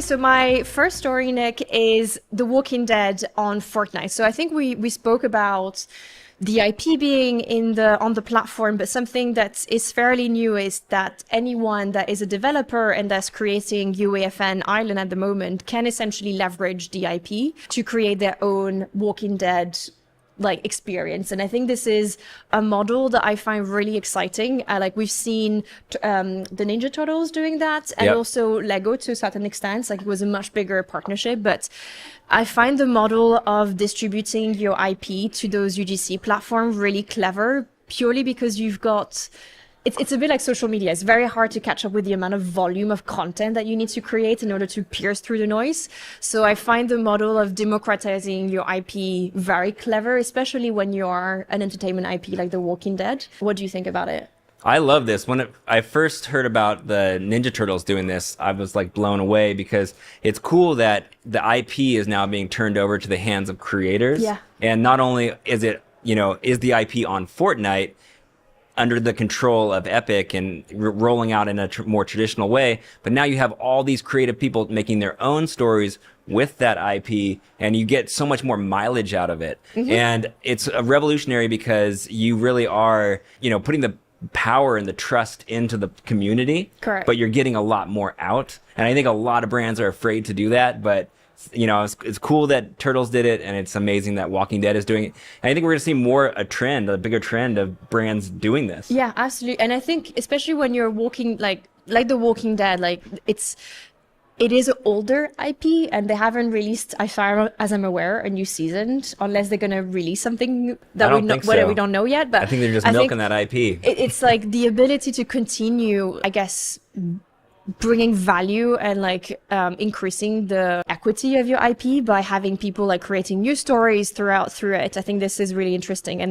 Okay, so my first story, Nick, is The Walking Dead on Fortnite. So I think we spoke about the IP being on the platform, but something that is fairly new is that anyone that is a developer and that's creating UEFN Island at the moment can essentially leverage the IP to create their own Walking Dead like experience. And I think this is a model that I find really exciting. Like we've seen the Ninja Turtles doing that, and also Lego to a certain extent. Like it was a much bigger partnership, but I find the model of distributing your IP to those UGC platforms really clever, purely because you've got it's a bit like social media. It's very hard to catch up with the amount of volume of content that you need to create in order to pierce through the noise. So I find the model of democratizing your IP very clever, especially when you are an entertainment IP like The Walking Dead. What do you think about it? I love this. When I first heard about the Ninja Turtles doing this, I was like blown away because it's cool that the IP is now being turned over to the hands of creators. Yeah. And not only is it, is the IP on Fortnite under the control of Epic and rolling out in a more traditional way, but now you have all these creative people making their own stories with that IP, and you get so much more mileage out of it. Mm-hmm. And it's a revolutionary because you really are, putting the power and the trust into the community. Correct. But you're getting a lot more out. And I think a lot of brands are afraid to do that, but it's cool that Turtles did it, and it's amazing that Walking Dead is doing it. And I think we're going to see a bigger trend of brands doing this. Yeah, absolutely. And I think especially when you're walking like The Walking Dead, like it is an older IP, and they haven't released, as far as I'm aware, a new season, unless they're going to release something that we don't know yet. But I think they're just milking that IP. It's like the ability to continue, I guess, bringing value and increasing the equity of your IP by having people like creating new stories through it. I think this is really interesting. And